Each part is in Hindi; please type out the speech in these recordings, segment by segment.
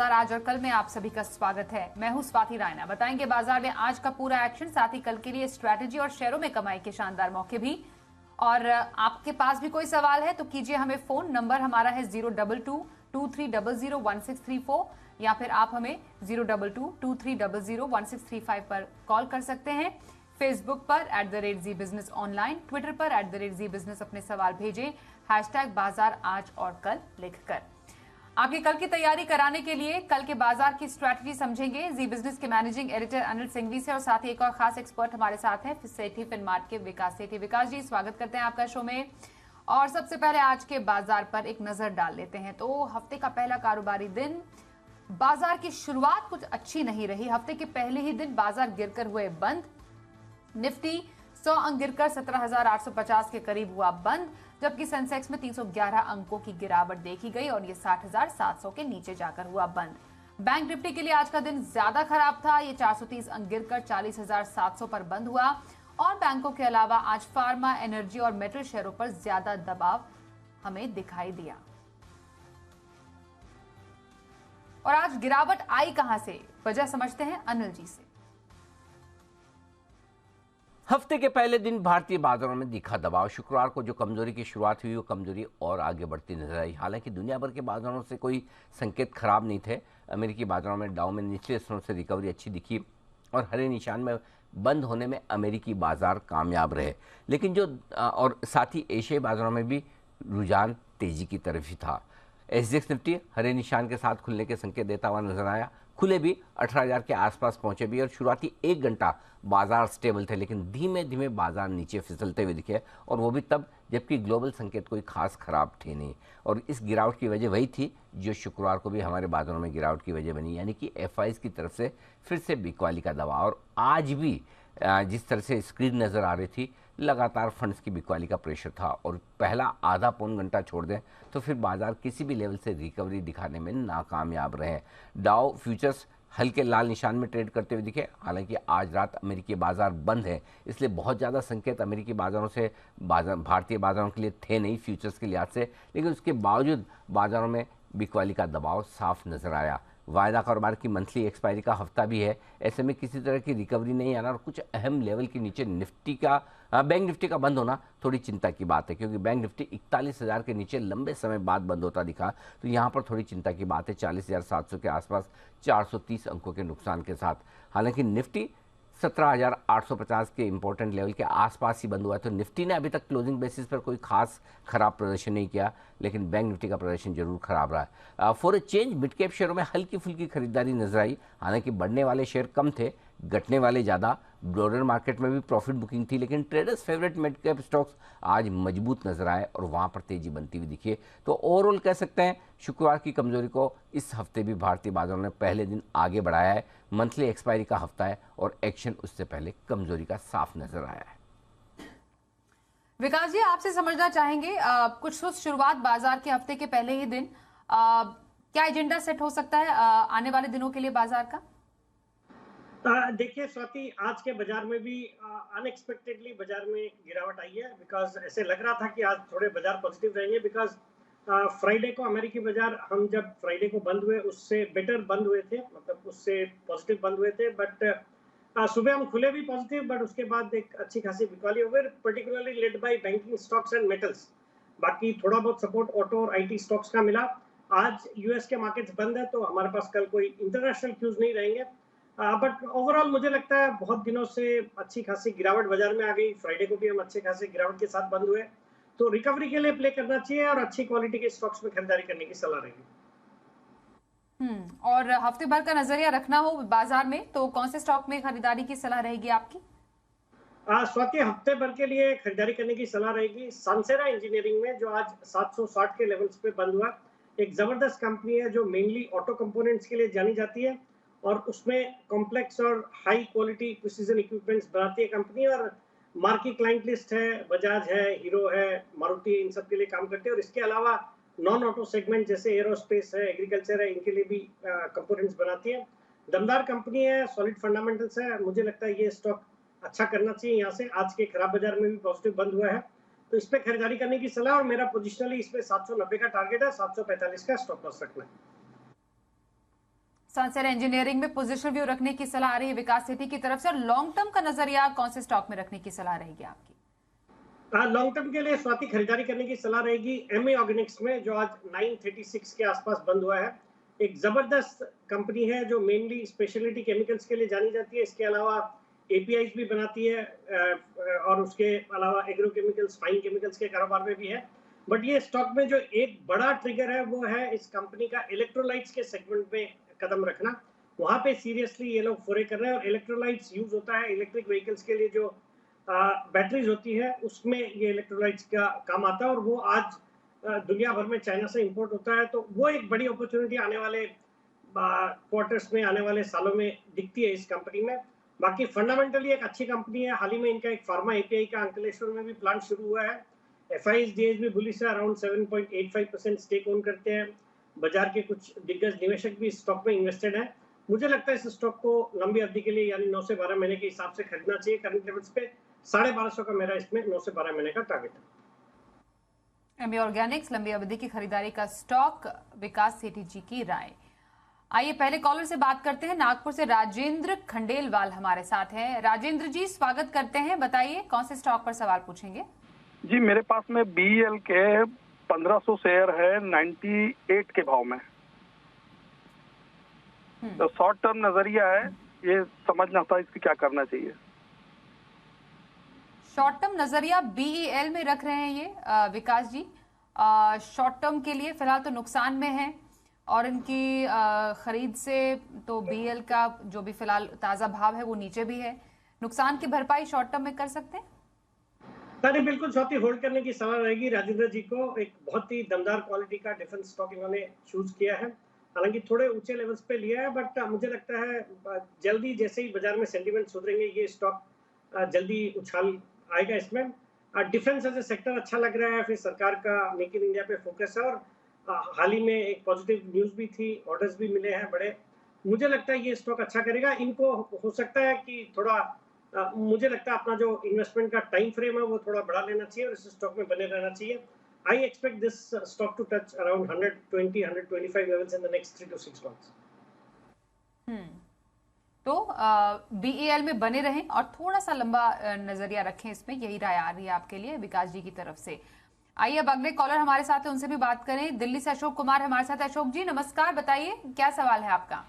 बाजार आज और कल में आप सभी का स्वागत है। मैं हूं स्वाति रायना। बताएंगे बाजार में आज का पूरा एक्शन, साथ ही कल के लिए स्ट्रैटेजी और शेयरों में कमाई के शानदार मौके भी। और आपके पास भी कोई सवाल है तो कीजिए हमें फोन। नंबर हमारा है 02223001634 या फिर आप हमें 02223001635 पर कॉल कर सकते हैं। फेसबुक पर @ZEE Business ऑनलाइन, ट्विटर पर @ZEE Business अपने सवाल भेजें #बाजार आज और कल लिखकर। आपकी कल की तैयारी कराने के लिए कल के बाजार की स्ट्रैटेजी समझेंगे जी बिजनेस के मैनेजिंग एडिटर अनिल सिंघवी से, और साथ ही एक और खास एक्सपर्ट हमारे साथ हैं सेठी फिनमार्ट के विकास सेठी। विकास जी, स्वागत करते हैं आपका शो में। और सबसे पहले आज के बाजार पर एक नजर डाल लेते हैं। तो हफ्ते का पहला कारोबारी दिन, बाजार की शुरुआत कुछ अच्छी नहीं रही। हफ्ते के पहले ही दिन बाजार गिरकर हुए बंद। निफ्टी 100 अंक गिरकर 17,850 के करीब हुआ बंद, जबकि सेंसेक्स में 311 अंकों की गिरावट देखी गई और ये 60,700 के नीचे जाकर हुआ बंद। बैंक निफ्टी के लिए आज का दिन ज्यादा खराब था। ये 430 अंक गिरकर 40,700 पर बंद हुआ। और बैंकों के अलावा आज फार्मा, एनर्जी और मेटल शेयरों पर ज्यादा दबाव हमें दिखाई दिया। और आज गिरावट आई कहां से, वजह समझते हैं अनिल जी से। हफ्ते के पहले दिन भारतीय बाजारों में दिखा दबाव। शुक्रवार को जो कमजोरी की शुरुआत हुई वो कमजोरी और आगे बढ़ती नजर आई। हालांकि दुनिया भर के बाजारों से कोई संकेत खराब नहीं थे। अमेरिकी बाजारों में डाउ में निचले स्तरों से रिकवरी अच्छी दिखी और हरे निशान में बंद होने में अमेरिकी बाजार कामयाब रहे। लेकिन जो और साथ ही एशियाई बाजारों में भी रुझान तेजी की तरफ ही था। SGX निफ्टी हरे निशान के साथ खुलने के संकेत देता हुआ नजर आया। खुले भी 18,000 के आसपास पहुंचे भी और शुरुआती 1 घंटा बाजार स्टेबल थे, लेकिन धीमे धीमे बाजार नीचे फिसलते हुए दिखे, और वो भी तब जबकि ग्लोबल संकेत कोई खास खराब थे नहीं। और इस गिरावट की वजह वही थी जो शुक्रवार को भी हमारे बाजारों में गिरावट की वजह बनी, यानी कि FIs की तरफ से फिर से बिकवाली का दबाव। और आज भी जिस तरह से स्क्रीन नज़र आ रही थी, लगातार फंड्स की बिकवाली का प्रेशर था। और पहला आधा पौन घंटा छोड़ दें तो फिर बाजार किसी भी लेवल से रिकवरी दिखाने में नाकामयाब रहे। डाउ फ्यूचर्स हल्के लाल निशान में ट्रेड करते हुए दिखे। हालांकि आज रात अमेरिकी बाजार बंद है, इसलिए बहुत ज़्यादा संकेत अमेरिकी बाजारों से भारतीय बाजारों के लिए थे नहीं फ्यूचर्स के लिहाज से, लेकिन उसके बावजूद बाजारों में बिकवाली का दबाव साफ नजर आया। वायदा कारोबार की मंथली एक्सपायरी का हफ्ता भी है, ऐसे में किसी तरह की रिकवरी नहीं आना और कुछ अहम लेवल के नीचे बैंक निफ्टी का बंद होना थोड़ी चिंता की बात है, क्योंकि बैंक निफ्टी 41,000 के नीचे लंबे समय बाद बंद होता दिखा। तो यहाँ पर थोड़ी चिंता की बात है। 40,700 के आसपास 430 अंकों के नुकसान के साथ। हालांकि निफ्टी 17,850 के इंपॉर्टेंट लेवल के आसपास ही बंद हुआ है। तो निफ्टी ने अभी तक क्लोजिंग बेसिस पर कोई खास खराब प्रदर्शन नहीं किया, लेकिन बैंक निफ्टी का प्रदर्शन जरूर खराब रहा। For a change mid cap शेयरों में हल्की फुल्की खरीदारी नजर आई। हालांकि बढ़ने वाले शेयर कम थे, घटने वाले ज़्यादा। ब्रोडर मार्केट में भी प्रॉफिट बुकिंग थी, लेकिन traders favourite mid cap stocks आज मजबूत नजर आए और वहां पर तेजी बनती हुई दिखी। तो ओवरऑल कह सकते हैं शुक्रवार की कमजोरी को इस हफ्ते भी भारतीय बाजारों ने पहले दिन आगे बढ़ाया है। मंथली एक्सपायरी का हफ्ता है और एक्शन उससे पहले कमजोरी का साफ नजर आया है। विकास जी, आपसे समझना चाहेंगे कुछ शुरुआत बाजार के हफ्ते के पहले ही दिन, क्या एजेंडा सेट हो सकता है आने वाले दिनों के लिए बाजार का? देखिए स्वाति, आज के बाजार में भी अनएक्सपेक्टेडली बाजार में गिरावट आई है। बिकॉज ऐसे लग रहा था कि आज थोड़े बाजार पॉजिटिव रहेंगे, बिकॉज फ्राइडे को अमेरिकी बाजार हम जब फ्राइडे को बंद हुए उससे बेटर बंद हुए थे, मतलब उससे पॉजिटिव बंद हुए थे। बट सुबह हम खुले भी पॉजिटिव, बट उसके बाद एक अच्छी खासी बिकवाली हो गई, particularly led by banking stocks and metals. बाकी थोड़ा बहुत सपोर्ट ऑटो और IT स्टॉक्स का मिला। आज US के मार्केट्स बंद है, तो हमारे पास कल कोई इंटरनेशनल क्यूज नहीं रहेंगे। बट ओवरऑल मुझे लगता है बहुत दिनों से अच्छी खासी गिरावट बाजार में आ गई। फ्राइडे को भी हम अच्छे खासी गिरावट के साथ बंद हुए, तो रिकवरी के लिए प्ले करना चाहिए और अच्छी क्वालिटी के स्टॉक्स में खरीदारी करने की सलाह रहेगी। और हफ्ते भर का नजरिया रखना हो बाजार में तो कौन से स्टॉक में खरीदारी की सलाह रहेगी आपकी? स्वाति, हफ्ते भर के लिए खरीदारी करने की सलाह रहेगी सानसेरा इंजीनियरिंग में, जो आज 760 के लेवल्स पे बंद हुआ। एक जबरदस्त कंपनी है जो मेनली ऑटो कंपोनेंट्स के लिए जानी जाती है और उसमें कॉम्प्लेक्स और हाई क्वालिटी प्रिसीजन इक्विपमेंट्स बनाती है कंपनी। और मार्की क्लाइंट लिस्ट है, बजाज है, हीरो है, मारुति, इन सब के लिए काम करते हैं। और इसके अलावा नॉन ऑटो सेगमेंट जैसे एरोस्पेस है, एग्रीकल्चर है, इनके लिए भी कंपोनेंट्स बनाती है। दमदार कंपनी है, सॉलिड फंडामेंटल्स है। मुझे लगता है ये स्टॉक अच्छा करना चाहिए। यहाँ से आज के खराब बाजार में भी पॉजिटिव बंद हुआ है, तो इस पे खरीदारी करने की सलाह। और मेरा पोजिशनली इसमें 790 का टारगेट है, 745 का स्टॉप लॉस रखना है। सर इंजीनियरिंग में पोजीशन व्यू रखने की सलाह आ रही है विकास सिटी की तरफ से, और लॉन्ग टर्म का नजरिया कौन से स्टॉक में रखने की सलाह रहेगी आपकी? लॉन्ग टर्म के लिए स्वाति खरीदारी करने की सलाह रहेगी एमए ऑर्गेनिक्स में, जो आज 936 के आसपास बंद हुआ है। एक जबरदस्त कंपनी है जो मेनली स्पेशलिटी केमिकल्स के लिए जानी जाती है। इसके अलावा एपीआईज भी बनाती है और उसके अलावा एग्रोकेमिकल्स, फाइन केमिकल्स के कारोबार में भी है। बट ये स्टॉक में जो एक बड़ा ट्रिगर है वो है इस कंपनी का इलेक्ट्रोलाइट्स के सेगमेंट में कदम रखना। वहां पे सीरियसली ये लोग फोरे कर रहे हैं, और इलेक्ट्रोलाइट्स यूज होता है इलेक्ट्रिक व्हीकल्स के लिए, जो बैटरीज होती है उसमें ये इलेक्ट्रोलाइट्स का काम आता है, और वो आज दुनिया भर में चाइना से इंपोर्ट होता है। तो वो एक बड़ी अपॉर्चुनिटी आने वाले क्वार्टर्स में, आने वाले सालों में दिखती है इस कंपनी में। बाकी फंडामेंटली एक अच्छी कंपनी है। हाल ही में इनका एक फार्मा एपीआई का अंकलेश्वर में भी प्लांट शुरू हुआ है। एफआईएस भी बुलिश है, अराउंड 7.85% स्टेक ओन करते हैं। बाजार के कुछ दिग्गज निवेशक भी इस स्टॉक में इन्वेस्टेड है। मुझे लगता है इस स्टॉक को लंबी अवधि के लिए यानी 9 से 12 महीने के हिसाब से खरीदना चाहिए। करंट लेवल्स पे 1250 का मेरा इसमें 9 से 12 महीने का टारगेट है। एमए ऑर्गेनिक्स लंबी अवधि की खरीदारी का स्टॉक, विकास सेठी जी की राय। आइए पहले कॉलर से बात करते हैं। नागपुर से राजेंद्र खंडेलवाल हमारे साथ हैं। राजेंद्र जी स्वागत करते हैं, बताइए कौन से स्टॉक पर सवाल पूछेंगे? जी मेरे पास में बीएल के 1500 शेयर है 98 के भाव में। तो शॉर्ट टर्म नजरिया है, ये समझना था इसकी क्या करना चाहिए। शॉर्ट टर्म नजरिया बीईएल में रख रहे हैं ये विकास जी। शॉर्ट टर्म के लिए फिलहाल तो नुकसान में है, और इनकी खरीद से तो बीएल का जो भी फिलहाल ताजा भाव है वो नीचे भी है। नुकसान की भरपाई शॉर्ट टर्म में कर सकते हैं? अरे बिल्कुल स्वाति, होल्ड करने की सलाह रहेगी राजेंद्र जी को। एक बहुत ही दमदार क्वालिटी का डिफेंस स्टॉक इन्होंने चूज किया है। हालांकि थोड़े ऊंचे लेवल्स पे लिया है, बट मुझे लगता है जल्दी जैसे ही बाजार में सेंटीमेंट सुधरेंगे ये स्टॉक जल्दी उछाल आएगा इसमें। डिफेंस एज ए सेक्टर अच्छा लग रहा है, फिर सरकार का मेक इन इंडिया पे फोकस है, और हाल ही में एक पॉजिटिव न्यूज भी थी, ऑर्डर्स भी मिले हैं बड़े। मुझे लगता है ये स्टॉक अच्छा करेगा। इनको हो सकता है कि थोड़ा मुझे लगता है अपना जो इन्वेस्टमेंट का टाइम फ्रेम है वो थोड़ा बढ़ा लेना चाहिए और इस स्टॉक में बने रहना चाहिए। I expect this stock to touch around 120-125 levels in the next 3 to 6 months। तो बीईएल में बने रहें और थोड़ा सा लंबा नजरिया रखें इसमें, यही राय आ रही है आपके लिए विकास जी की तरफ से। आइए अब अगले कॉलर हमारे साथ है, उनसे भी बात करें। दिल्ली से अशोक कुमार हमारे साथ। अशोक जी नमस्कार, बताइए क्या सवाल है आपका?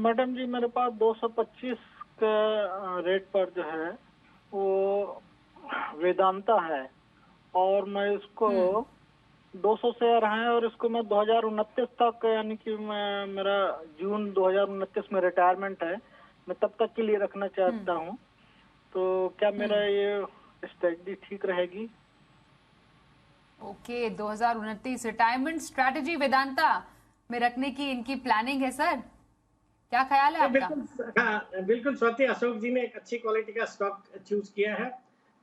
मैडम जी मेरे पास 225 का रेट पर जो है वो वेदांता है, और मैं इसको 200 शेयर हैं, और इसको मैं 2029 तक, यानी कि मैं मेरा जून 2029 में रिटायरमेंट है, मैं तब तक के लिए रखना चाहता हूँ। तो क्या मेरा ये स्ट्रेटजी ठीक रहेगी? ओके 2029 रिटायरमेंट स्ट्रैटेजी वेदांता में रखने की इनकी प्लानिंग है सर, क्या ख्याल है आपका? बिल्कुल स्वाति, अशोक जी ने एक अच्छी क्वालिटी का स्टॉक चूज किया है,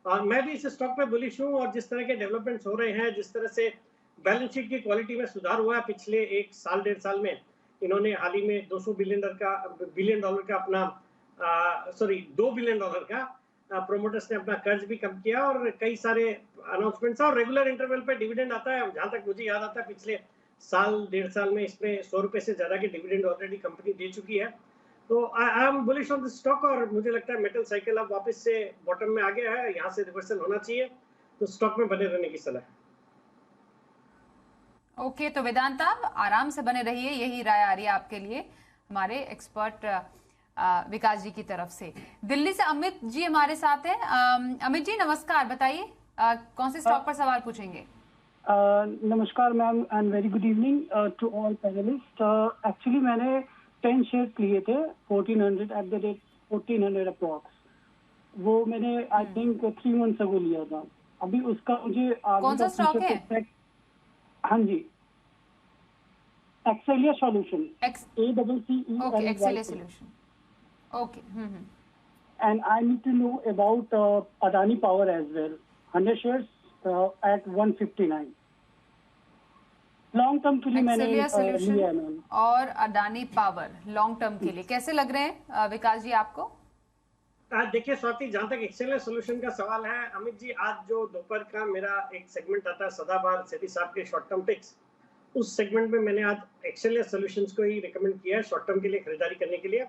और मैं भी इस स्टॉक पे बुलिश हूँ। और जिस तरह के डेवलपमेंट्स हो रहे हैं, जिस तरह से बैलेंस शीट की क्वालिटी में सुधार हुआ है पिछले 1 साल 1.5 साल में, इन्होंने हाल ही में $2 बिलियन का अपना $2 बिलियन का प्रोमोटर्स ने अपना कर्ज भी कम किया, और कई सारे अनाउंसमेंट्स और रेगुलर इंटरवल पे डिविडेंड आता है। जहां तक मुझे याद आता है पिछले 1.5 साल में इसमें 100 रुपए से ज्यादा के डिविडेंड ऑलरेडी कंपनी दे चुकी है। तो I am bullish on the stock, और मुझे लगता है मेटल साइकिल अब वापस से बॉटम में आ गया है, यहाँ से रिवर्सल होना चाहिए, तो स्टॉक में बने रहने की सलाह है। ओके तो वेदांता आराम से बने रहिए, यही राय आ रही है आपके लिए हमारे एक्सपर्ट विकास जी की तरफ से। दिल्ली से अमित जी हमारे साथ हैं। अमित जी नमस्कार, बताइए कौन से स्टॉक पर सवाल पूछेंगे? नमस्कार ma'am and very good evening to all panelist. Actually मैंने 10 शेयर लिए थे 1400 एट द रेट 1400 अप्रॉक्स। वो मैंने आई थिंक 3 months अगो लिया था। अभी उसका मुझे कौन सा स्टॉक है? हाँ जी, Excelia solution, okay Excelia solution, okay. And I need to know about Adani Power as well. 100 shares at 159. Long term के लिए मैंने लिया है मैम। और अडानी पावर लॉन्ग टर्म के लिए कैसे लग रहे हैं विकास जी आपको? देखिए स्वाति, जहां तक एक्सेलिया सॉल्यूशन का सवाल है, अमित जी आज जो दोपहर का मेरा एक सेगमेंट आता है सदाबहार सेठी साहब के शॉर्ट टर्म पिक्स, उस सेगमेंट में मैंने आज एक्सेल सॉल्यूशंस को ही रिकमेंड किया है शॉर्ट टर्म के लिए खरीदारी करने के लिए।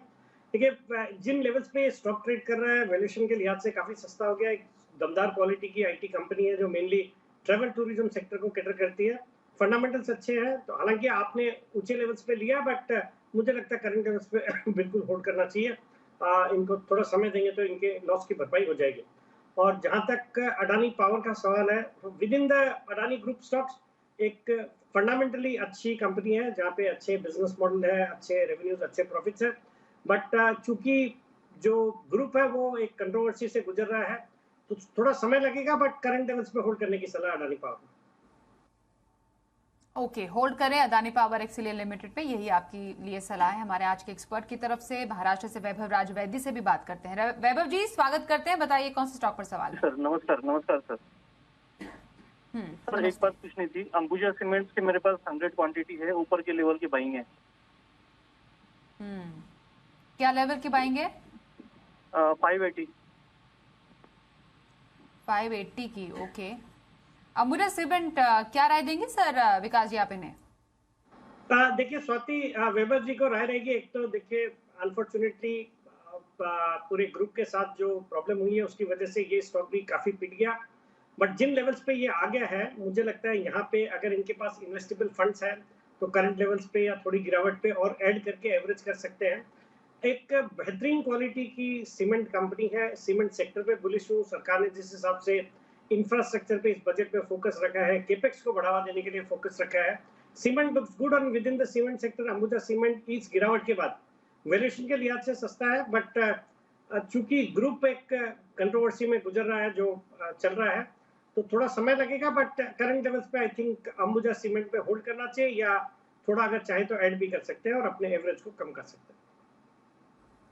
देखिए जिन लेवल्स पे स्टॉक ट्रेड कर रहा है वैल्यूएशन के लिहाज से काफी सस्ता हो गया है। एक दमदार क्वालिटी की आईटी कंपनी है जो मेनली ट्रैवल टूरिज्म सेक्टर को कैटर करती है। फंडामेंटल्स अच्छे हैं, तो हालांकि आपने ऊंचे लेवल्स पे लिया, बट मुझे लगता है करंट लेवल्स पे बिल्कुल होल्ड करना चाहिए। इनको थोड़ा समय देंगे तो इनके लॉस की भरपाई हो जाएगी। और जहां तक अडानी पावर का सवाल है, with in the Adani group stocks एक फंडामेंटली अच्छी कंपनी है जहाँ पे अच्छे बिजनेस मॉडल है, अच्छे रेवेन्यूज, अच्छे प्रॉफिट्स है। बट चूंकि जो ग्रुप है वो एक कंट्रोवर्सी से गुजर रहा है, तो थोड़ा समय लगेगा, बट करंट लेवल्स पे होल्ड करने की सलाह अडानी पावर। ओके, होल्ड करें अदानी पावर एक्सीलियन लिमिटेड पे, यही आपकी लिए सलाह है हमारे आज के एक्सपर्ट की तरफ से। महाराष्ट्र से वैभव राज वैद्य से भी बात करते हैं। वैभव जी स्वागत करते हैं, बताइए कौन से स्टॉक पर सवाल है? सर नमस्कार। नमस्कार सर। सर एक बात पूछनी थी, अंबुजा सीमेंट्स के मेरे पास 100 क्वांटिटी है, ऊपर के लेवल की बाइंग है। क्या लेवल की बाइंग है? 580 की। ओके, अंबुजा सीमेंट क्या राय देंगे सर विकास जी आप इन्हें? देखिए स्वाति, वेबर जी को राय रहेगी। एक तो देखिए अनफॉर्चुनेटली पूरे ग्रुप के साथ जो प्रॉब्लम हुई है उसकी वजह से ये स्टॉक भी काफी पिट गया, बट जिन लेवल्स पे ये आ गया है मुझे लगता है यहाँ पे अगर इनके पास इन्वेस्टेबल फंड्स हैं तो करंट लेवल्स पे या थोड़ी गिरावट पे और ऐड करके एवरेज कर सकते हैं। एक बेहतरीन क्वालिटी की सीमेंट कंपनी है, सीमेंट सेक्टर पे बुलिश हूँ। सरकार ने जिस हिसाब से इंफ्रास्ट्रक्चर पे इस बजट में फोकस रखा है, केपेक्स को बढ़ावा देने के लिए फोकस रखा है, सीमेंट लुक्स गुड। और with in the cement sector Ambuja cement इस गिरावट के बाद वैल्यूएशन के लिहाज से सस्ता है, बट चूंकि ग्रुप एक कंट्रोवर्सी में गुजर रहा है जो चल रहा है, तो थोड़ा समय लगेगा। बट करंट लेवल्स पे आई थिंक अंबुजा सीमेंट पे होल्ड करना चाहिए, या थोड़ा अगर चाहे तो ऐड भी कर सकते हैं और अपने एवरेज को कम कर सकते हैं।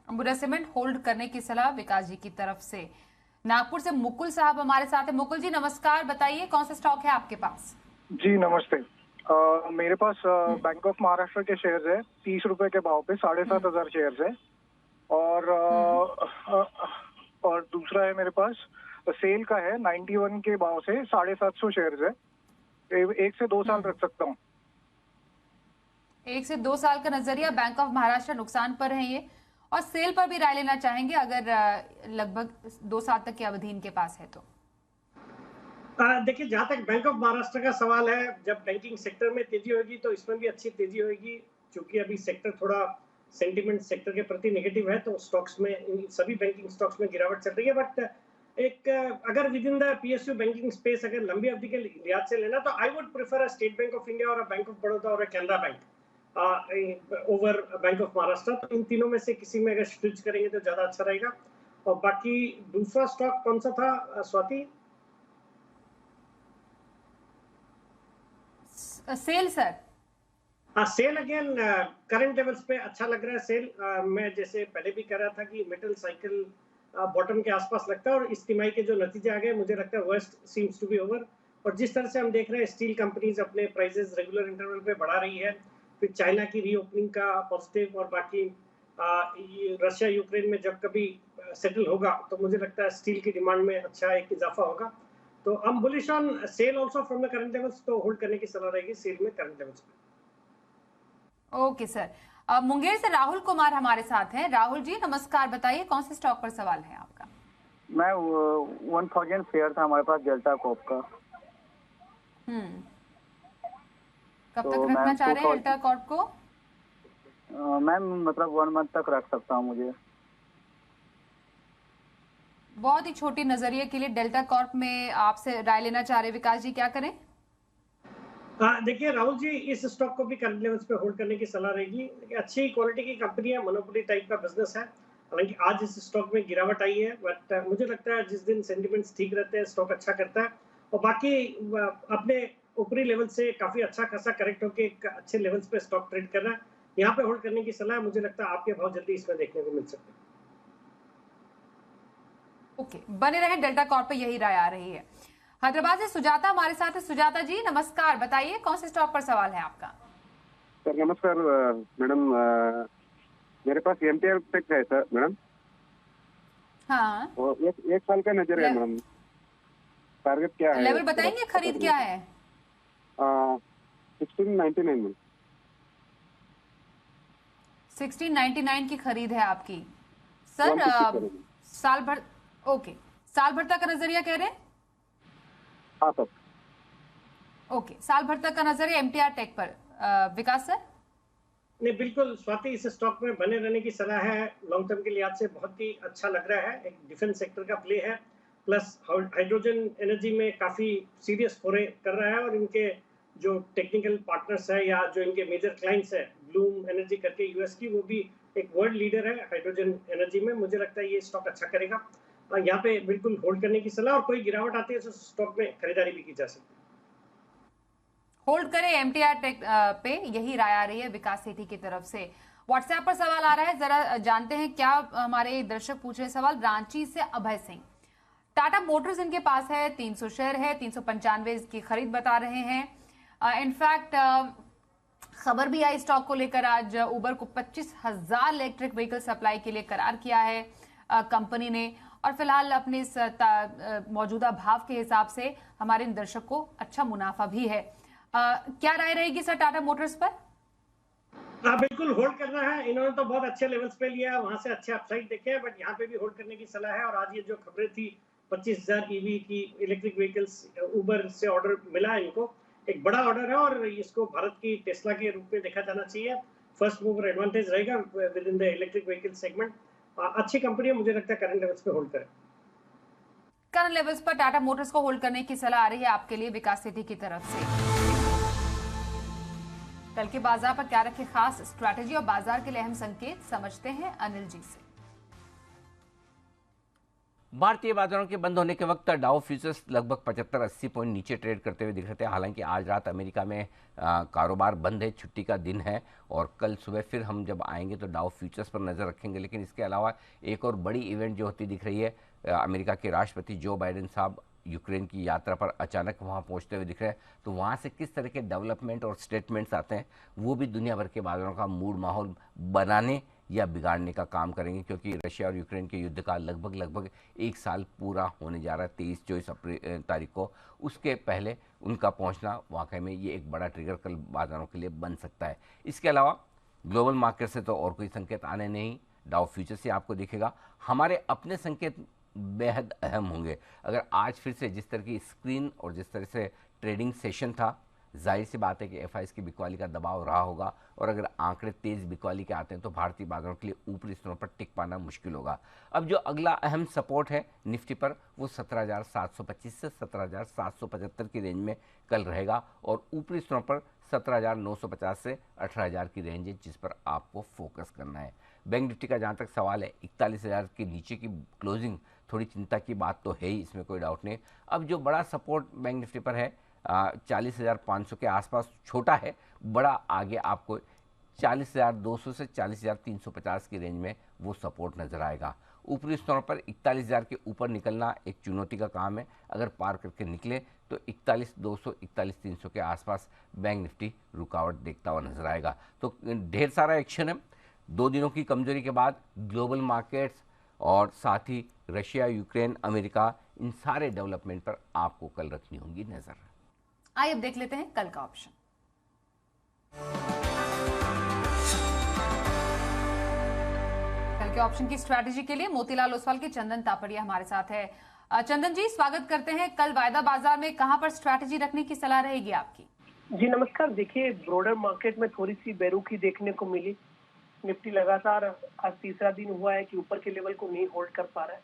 अंबुजा सीमेंट होल्ड करने की सलाह विकास जी की तरफ से। नागपुर से मुकुल साहब हमारे साथ है। मुकुल जी नमस्कार, बताइए कौन सा स्टॉक है आपके पास? जी नमस्ते। मेरे पास बैंक ऑफ महाराष्ट्र के शेयर्स है 30 रुपए के भाव पे, 7,500 शेयर्स है। और दूसरा है मेरे पास सेल का है 91 के भाव से 750 शेयर्स है। 1 से 2 साल रख सकता हूँ। 1 से 2 साल का नजरिया बैंक ऑफ महाराष्ट्र नुकसान पर है ये, और सेल पर भी राय लेना चाहेंगे अगर लगभग 2 साल तक की अवधि इनके पास है तो? देखिए जहां तक बैंक ऑफ महाराष्ट्र का सवाल है, जब बैंकिंग सेक्टर में तेजी होगी तो इसमें भी अच्छी तेजी होगी। क्योंकि अभी सेक्टर थोड़ा सेंटीमेंट सेक्टर के प्रति नेगेटिव है, तो स्टॉक्स में सभी बैंकिंग स्टॉक्स में गिरावट चल रही है। बट एक अगर within the PSU banking space अगर लंबी अवधि के लिहाज से लेना, तो I would prefer a State Bank of India और अ बैंक ऑफ बड़ौदा और a Canara Bank over Bank of Maharashtra. तो इन तीनों में से किसी में अगर स्विच करेंगे तो ज्यादा अच्छा रहेगा। और बाकी दूसरा स्टॉक कौन सा था Swati? Sell sir. Sell again current levels पे अच्छा लग रहा है। सेल मैं जैसे पहले भी कह रहा था कि मेटल साइकिल बॉटम के आसपास लगता है, और इस तिमाही के जो नतीजे आ गए मुझे लगता है worst seems to be over. और जिस तरह से हम देख रहे हैं स्टील कंपनीज अपने प्राइसेस रेगुलर इंटरवल पे बढ़ा रही है, फिर चाइना की रीओपनिंग का पॉजिटिव, और बाकी रशिया यूक्रेन में जब कभी सेटल होगा तो मुझे लगता है स्टील की डिमांड में अच्छा एक इजाफा होगा। तो हम bullish on SAIL also from the current levels, तो होल्ड करने की सलाह रहेगी सेल में करंट लेवल्स पे। Okay sir. मुंगेर से राहुल कुमार हमारे साथ हैं। राहुल जी नमस्कार, बताइए कौन से स्टॉक पर सवाल है आपका? मैं 1000 शेयर था हमारे पास डेल्टा कॉर्प का। कब तक रखना चाह रहे हैं डेल्टा कॉर्प को? मैम मतलब 1 मंथ तक रख सकता हूँ मुझे। बहुत ही छोटी नजरिए के लिए डेल्टा कॉर्प में आपसे राय लेना चाह रहे विकास जी, क्या करें? देखिए राहुल जी, इस स्टॉक को भी करंट लेवल्स पे होल्ड करने की सलाह रहेगी। अच्छी क्वालिटी की कंपनी है, मोनोपोली टाइप का बिजनेस है। हालांकि आज इस स्टॉक में गिरावट आई है, बट मुझे लगता है जिस दिन सेंटिमेंट्स ठीक रहते हैं स्टॉक अच्छा करता है। और बाकी अपने ऊपरी लेवल से काफी अच्छा खासा करेक्ट होकर एक अच्छे लेवल्स पे स्टॉक ट्रेड कर रहा है। यहाँ पे होल्ड करने की सलाह मुझे लगता है आपके भाव जल्दी इसमें देखने को मिल सकते हैं। ओके, बने रहे डेल्टा कॉर्प पे, यही राय आ रही है। हैदराबाद से सुजाता हमारे साथ है। सुजाता जी नमस्कार, बताइए कौन से स्टॉक पर सवाल है आपका? सर नमस्कार मैडम, मेरे पास एमटीआर टेक है सर मैडम। हाँ, और एक साल का नजर है मैडम। टारगेट क्या है? लेवल बताएंगे, खरीद क्या है? 1699 में। 1699 की खरीद है आपकी सर। 150 करोड़। साल भर, ओके, साल भर तक का नजरिया कह रहे हैं? हाँ सर। ओके, साल भर तक का नजरिया एमटीआर टेक पर। विकास सर? नहीं, बिल्कुल स्वाति, इस स्टॉक में बने रहने की सलाह है। लॉन्ग टर्म के लिहाज से बहुत ही अच्छा लग रहा है। एक डिफेंस सेक्टर का प्ले है, प्लस हाइड्रोजन एनर्जी में काफी सीरियस फोरे कर रहा है, और इनके जो टेक्निकल पार्टनर्स है या जो इनके मेजर क्लाइंट्स है, ब्लूम एनर्जी करके यूएस की, वो भी एक वर्ल्ड लीडर है हाइड्रोजन एनर्जी में। मुझे लगता है ये स्टॉक अच्छा करेगा, और यहाँ पे बिल्कुल होल्ड करने की सलाह, और कोई गिरावट आती है तो स्टॉक में खरीदारी भी की जा सकती है। होल्ड करें एमटीआर टेक पे, यही राय आ रही है विकास सेठी की तरफ से। व्हाट्सएप पर सवाल आ रहा है, जरा जानते हैं क्या हमारे दर्शक पूछ रहे हैं सवाल। रांची से अभय सिंह, टाटा मोटर्स इनके पास है, 300 शेयर है, 395 की खरीद बता रहे हैं। इनफैक्ट खबर भी आई स्टॉक को लेकर आज, उबर को 25,000 इलेक्ट्रिक व्हीकल सप्लाई के लिए करार किया है कंपनी ने, और फिलहाल अपने इस मौजूदा भाव के हिसाब से हमारे दर्शक को अच्छा मुनाफा भी है। क्या राय रहेगी सर टाटा मोटर्स पर? हाँ, बिल्कुल होल्ड करना है। इन्होंने तो बहुत अच्छे लेवल्स पे लिया है, वहां से अच्छे अपसाइड देखे हैं, बट यहाँ पे भी होल्ड करने की सलाह है। और आज ये जो खबरें थी 25,000 ईवी की इलेक्ट्रिक व्हीकल्स उबर से ऑर्डर मिला है इनको, एक बड़ा ऑर्डर है, और इसको भारत की टेस्ला के रूप में देखा जाना चाहिए। फर्स्ट मूवर एडवांटेज रहेगा with in the electric vehicle segment. अच्छी कंपनी है, मुझे लगता है करंट लेवल्स पे होल्ड करें। करंट लेवल्स पर टाटा मोटर्स को होल्ड करने की सलाह आ रही है आपके लिए विकास सेठी की तरफ से। कल के बाजार पर क्या रखे खास स्ट्रैटेजी और बाजार के लिए अहम संकेत, समझते हैं अनिल जी से। भारतीय बाजारों के बंद होने के वक्त डाउ फ्यूचर्स लगभग 75-80 पॉइंट नीचे ट्रेड करते हुए दिख रहे थे। हालांकि आज रात अमेरिका में कारोबार बंद है, छुट्टी का दिन है, और कल सुबह फिर हम जब आएंगे तो डाउ फ्यूचर्स पर नज़र रखेंगे। लेकिन इसके अलावा एक और बड़ी इवेंट जो होती दिख रही है, अमेरिका के राष्ट्रपति जो बाइडेन साहब यूक्रेन की यात्रा पर अचानक वहां पहुंचते हुए दिख रहे हैं, तो वहां से किस तरह के डेवलपमेंट और स्टेटमेंट्स आते हैं, वो भी दुनिया भर के बाजारों का मूड माहौल बनाने या बिगाड़ने का काम करेंगे। क्योंकि रशिया और यूक्रेन के युद्ध का लगभग 1 साल पूरा होने जा रहा है 23-24 तारीख को। उसके पहले उनका पहुंचना वाकई में ये एक बड़ा ट्रिगर कल बाजारों के लिए बन सकता है। इसके अलावा ग्लोबल मार्केट से तो और कोई संकेत आने नहीं, डाउ फ्यूचर से आपको दिखेगा। हमारे अपने संकेत बेहद अहम होंगे। अगर आज फिर से जिस तरह की स्क्रीन और जिस तरह से ट्रेडिंग सेशन था, जाहिर सी बात है कि एफआईएस की बिकवाली का दबाव रहा होगा, और अगर आंकड़े तेज बिकवाली के आते हैं तो भारतीय बाजारों के लिए ऊपरी स्तरों पर टिक पाना मुश्किल होगा। अब जो अगला अहम सपोर्ट है निफ्टी पर, वो 17,725 से 17,775 की रेंज में कल रहेगा, और ऊपरी स्तरों पर 17,950 से 18,000 की रेंज है जिस पर आपको फोकस करना है। बैंक निफ्टी का जहाँ तक सवाल है, 41,000 के नीचे की क्लोजिंग थोड़ी चिंता की बात तो है ही, इसमें कोई डाउट नहीं। अब जो बड़ा सपोर्ट बैंक निफ्टी पर है 40,500 के आसपास छोटा है, बड़ा आगे आपको 40,200 से 40,350 की रेंज में वो सपोर्ट नजर आएगा। ऊपरी स्तरों पर 41,000 के ऊपर निकलना एक चुनौती का काम है। अगर पार करके निकले तो 41,200 41,300 के आसपास बैंक निफ्टी रुकावट देखता हुआ नजर आएगा। तो ढेर सारा एक्शन है। 2 दिनों की कमजोरी के बाद ग्लोबल मार्केट्स और साथ ही रशिया, यूक्रेन, अमेरिका, इन सारे डेवलपमेंट पर आपको कल रखनी होगी नजर। आइए अब देख लेते हैं कल का ऑप्शन। कल के ऑप्शन की स्ट्रैटेजी के लिए मोतीलाल ओसवाल के चंदन तापड़िया हमारे साथ है। चंदन जी, स्वागत करते हैं। कल वायदा बाजार में कहां पर स्ट्रैटेजी रखने की सलाह रहेगी आपकी? जी नमस्कार। देखिए, ब्रॉडर मार्केट में थोड़ी सी बेरुखी देखने को मिली। निफ्टी लगातार आज तीसरा दिन हुआ है कि ऊपर के लेवल को नहीं होल्ड कर पा रहा है।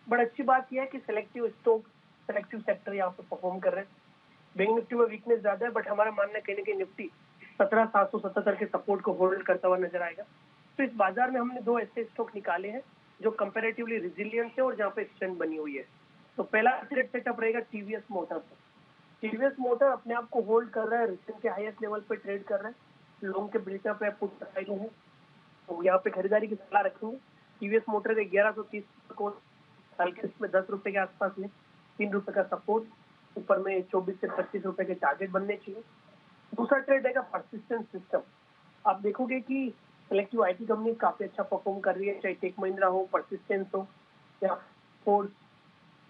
बड़ी अच्छी बात यह है कि सिलेक्टिव स्टॉक, सिलेक्टिव सेक्टर यहाँ पे परफॉर्म कर रहे हैं। बैंक निफ्टी में वीकनेस ज्यादा है, बट हमारा मानना है कहीं ना कहीं निफ्टी 17,777 के सपोर्ट को होल्ड करता हुआ नजर आएगा। तो इस बाजार में हमने 2 ऐसे स्टॉक निकाले हैं जो कंपैरेटिवली रिजिलियंट है और जहाँ पे स्ट्रेंथ बनी हुई है। तो पहला ट्रेड सेटअप रहेगा टीवीएस मोटर्स। टीवीएस मोटर अपने आप को होल्ड कर रहा है, रिसेंट के हाईएस्ट लेवल पे ट्रेड कर रहा है, लॉन्ग के बिल्टअप है, पुट साइड है, तो यहाँ पे खरीदारी की सलाह रखेंगे। टीवीएस मोटर के 1130 को साल के इसमें 10 रुपए के आसपास में 3 रुपए का सपोर्ट, ऊपर में 24 से 25 रुपए के टारगेट बनने चाहिए। दूसरा ट्रेड रहेगा परसिस्टेंट सिस्टम। आप देखोगे कि सिलेक्टिव आईटी कंपनी काफी अच्छा परफॉर्म कर रही है, चाहे टेक महिंद्रा हो, परसिस्टेंस हो या फोर्स।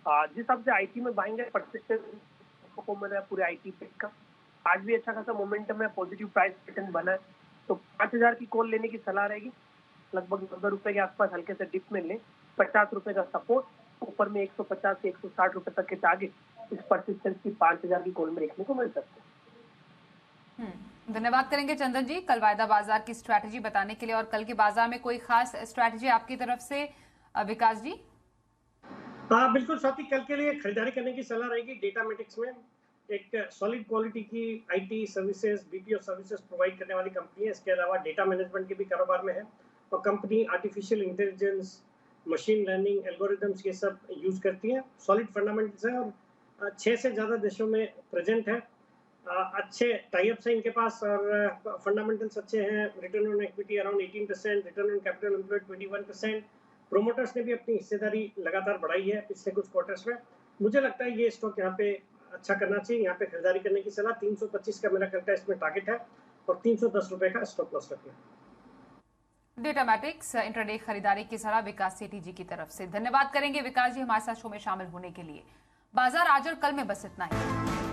जिस हिसाब से आईटी में बाइंग है, परसिस्टेंस परफॉर्म है पूरे आईटी पेक का। आज भी अच्छा खासा मोमेंटम है, पॉजिटिव प्राइस पैटर्न बना है, तो 5000 की कॉल लेने की सलाह रहेगी। लगभग 90 रुपए के आसपास हल्के से डिप में ले, 50 रुपए का सपोर्ट, ऊपर में 150 से 160 रुपए तक के टारगेट इस परसिस्टेंस की 5000 की कॉल में देखने को मिल सकते हैं। धन्यवाद करेंगे चंदन जी कल वायदा बाजार की स्ट्रैटेजी बताने के लिए। और कल के बाजार में कोई खास स्ट्रैटेजी आपकी तरफ से विकास जी? बिल्कुल स्वाति, कल के लिए खरीदारी करने की सलाह रहेगी। डेटामेटिक्स में एक सॉलिड क्वालिटी की IT services, BPO services provide करने वाली कंपनी है। इसके अलावा डेटा मैनेजमेंट के भी कारोबार में है और company artificial intelligence, machine learning, algorithms ये सब यूज करती है। सॉलिड फंडामेंटल्स है और 6 से ज़्यादा देशों में प्रेजेंट है। अच्छे टाइप्स हैं इनके पास और फंडामेंटल्स अच्छे हैं। Return on equity around 18%, return on capital employed 21%। Promoters ने भी अपनी हिस्सेदारी लगातार बढ़ाई है पिछले कुछ क्वार्टर्स में। मुझे लगता है ये स्टॉक यहाँ पे अच्छा करना चाहिए। यहाँ पे खरीदारी करने की सलाह। 325 का मेरा करता है इसमें टारगेट है और 310 रुपए का स्टॉप लॉस रखना। डेटामेटिक्स इंट्राडे खरीदारी की सलाह विकास सेठी जी की तरफ से। धन्यवाद करेंगे विकास जी हमारे साथ शो में शामिल होने के लिए। बाजार आज और कल में बस इतना ही।